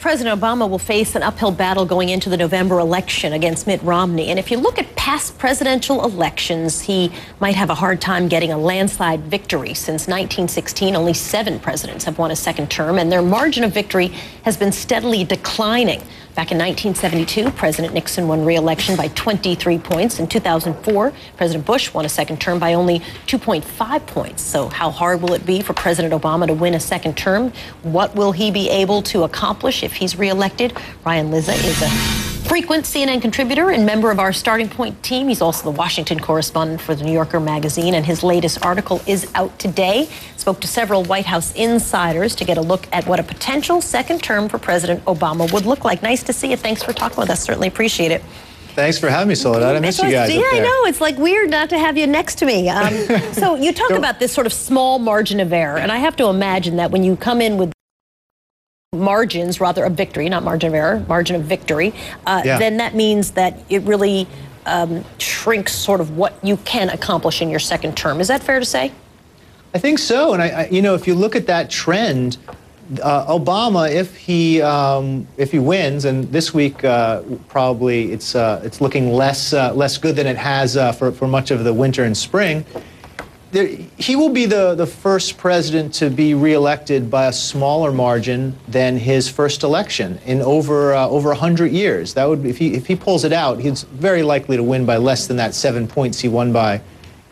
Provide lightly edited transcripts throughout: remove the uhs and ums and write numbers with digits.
President Obama will face an uphill battle going into the November election against Mitt Romney. And if you look at past presidential elections, he might have a hard time getting a landslide victory. Since 1916, only 7 presidents have won a second term, and their margin of victory has been steadily declining. Back in 1972, President Nixon won re-election by 23 points. In 2004, President Bush won a second term by only 2.5 points. So how hard will it be for President Obama to win a second term? What will he be able to accomplish if he's re-elected? Lizza is a frequent CNN contributor and member of our Starting Point team. He's also the Washington correspondent for the New Yorker magazine, and his latest article is out today. Spoke to several White House insiders to get a look at what a potential second term for President Obama would look like. Nice to see you. Thanks for talking with us. Certainly appreciate it. Thanks for having me, Soledad. I miss you guys. Yeah, I know. It's like weird not to have you next to me. So you talk about this sort of small margin of error, and I have to imagine that when you come in with margins, rather, of victory, not margin of error, margin of victory, then that means that it really shrinks sort of what you can accomplish in your second term. Is that fair to say? I think so. And you know, if you look at that trend, Obama, if he wins, and this week probably it's looking less good than it has for much of the winter and spring. He will be the first president to be reelected by a smaller margin than his first election in over 100 years. That would, if he pulls it out, he's very likely to win by less than that 7 points he won by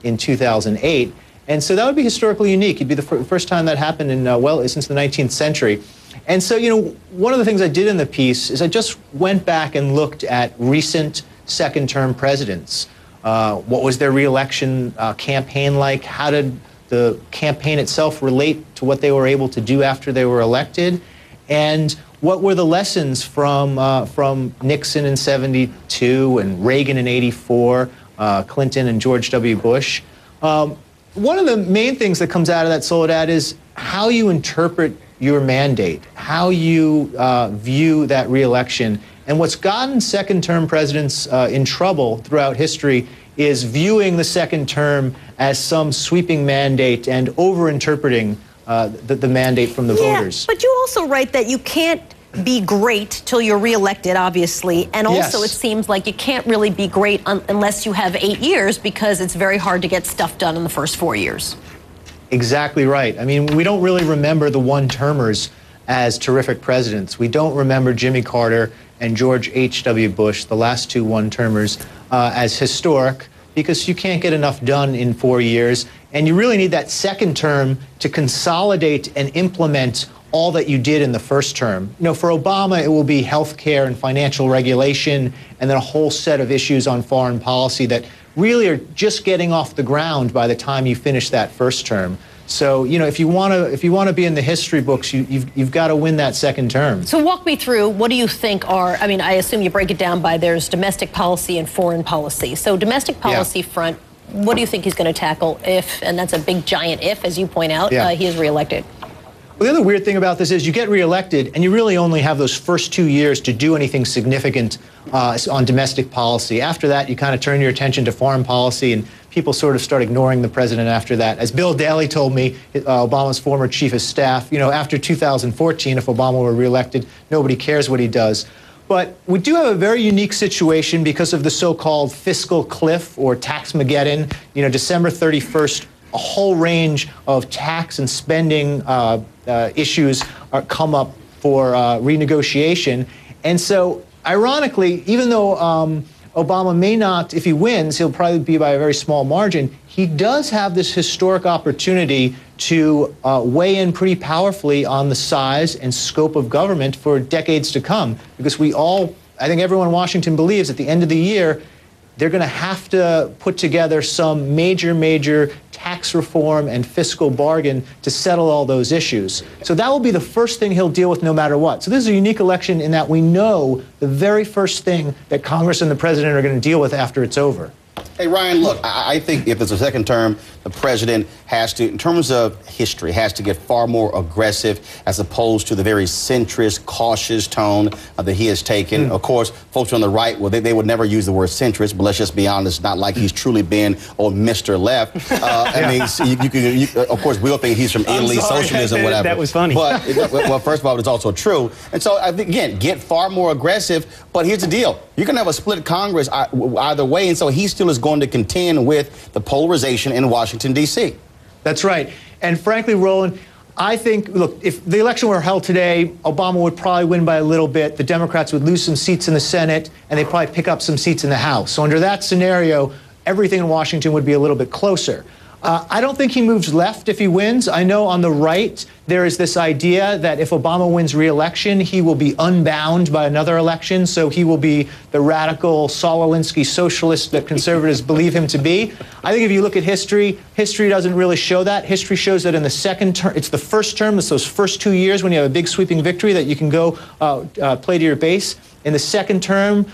in 2008. And so that would be historically unique. It'd be the first time that happened in since the 19th century. And so, you know, one of the things I did in the piece is I just went back and looked at recent second-term presidents. What was their re-election campaign like? How did the campaign itself relate to what they were able to do after they were elected? And what were the lessons from Nixon in '72 and Reagan in '84, Clinton and George W. Bush? One of the main things that comes out of that, Soledad, is how you interpret your mandate, how you view that re-election. And what's gotten second-term presidents in trouble throughout history is viewing the second term as some sweeping mandate and over-interpreting the mandate from the voters. But you also write that you can't be great till you're reelected, obviously, and also it seems like you can't really be great unless you have 8 years, because it's very hard to get stuff done in the first 4 years. Exactly right. I mean, we don't really remember the one-termers as terrific presidents. We don't remember Jimmy Carter and George H.W. Bush, the last 2 one-termers, as historic, because you can't get enough done in 4 years, and you really need that second term to consolidate and implement all that you did in the first term. You know, for Obama, it will be health care and financial regulation, and then a whole set of issues on foreign policy that really are just getting off the ground by the time you finish that first term. So, you know, if you want to be in the history books, you've got to win that second term. So walk me through, what do you think are, I mean, I assume you break it down by there's domestic policy and foreign policy. So domestic policy front, what do you think he's going to tackle if, and that's a big giant if, as you point out, he is reelected? Well, the other weird thing about this is you get reelected and you really only have those first 2 years to do anything significant on domestic policy. After that, you kind of turn your attention to foreign policy, and people sort of start ignoring the president after that. As Bill Daley told me, Obama's former chief of staff, you know, after 2014, if Obama were reelected, nobody cares what he does. But we do have a very unique situation because of the so-called fiscal cliff or tax-mageddon. You know, December 31st, a whole range of tax and spending issues come up for renegotiation. And so, ironically, even though Obama may not, if he wins, he'll probably be by a very small margin, he does have this historic opportunity to weigh in pretty powerfully on the size and scope of government for decades to come. Because we all, I think everyone in Washington believes at the end of the year, they're going to have to put together some major tax reform and fiscal bargain to settle all those issues. So that will be the first thing he'll deal with no matter what. So this is a unique election in that we know the very first thing that Congress and the president are going to deal with after it's over. Hey, Ryan, look, I think if it's a second term, the president has to, in terms of history, has to get far more aggressive as opposed to the very centrist, cautious tone that he has taken. Of course, folks on the right, well, they would never use the word centrist, but let's just be honest, not like he's truly been on Mr. Left. I mean, so of course, we'll think he's from Italy, socialism, whatever. That was funny. But, well, first of all, it's also true. And so, I think, again, get far more aggressive. But here's the deal. You're going to have a split Congress either way, and so he still is going to contend with the polarization in Washington, D.C. That's right. And frankly, Roland, I think, look, if the election were held today, Obama would probably win by a little bit. The Democrats would lose some seats in the Senate, and they'd probably pick up some seats in the House. So under that scenario, everything in Washington would be a little bit closer. I don't think he moves left if he wins. I know on the right, there is this idea that if Obama wins re-election, he will be unbound by another election, so he will be the radical Saul Alinsky socialist that conservatives believe him to be. I think if you look at history, history doesn't really show that. History shows that in the second term, it's the first term, it's those first 2 years when you have a big sweeping victory that you can go play to your base. In the second term,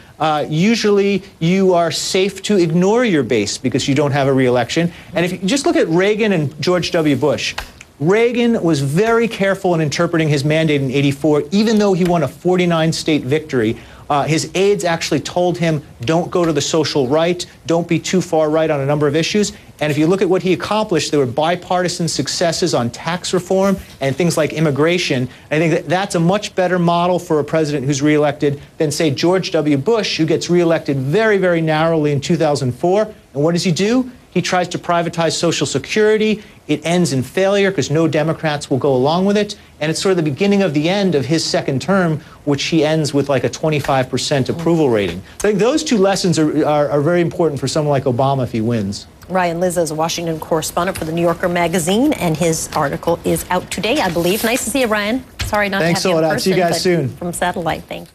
usually you are safe to ignore your base because you don't have a re-election. And if you just look at Reagan and George W. Bush, Reagan was very careful in interpreting his mandate in '84, even though he won a 49-state victory. His aides actually told him, don't go to the social right, don't be too far right on a number of issues. And if you look at what he accomplished, there were bipartisan successes on tax reform and things like immigration. I think that that's a much better model for a president who's reelected than, say, George W. Bush, who gets reelected very, very narrowly in 2004. And what does he do? He tries to privatize Social Security. It ends in failure because no Democrats will go along with it. And it's sort of the beginning of the end of his second term, which he ends with like a 25% approval rating. So I think those two lessons are very important for someone like Obama if he wins. Ryan Lizza is a Washington correspondent for the New Yorker magazine, and his article is out today, I believe. Nice to see you, Ryan. Sorry not to have you in person. Thanks, Soledad. See you guys soon. From satellite. Thanks.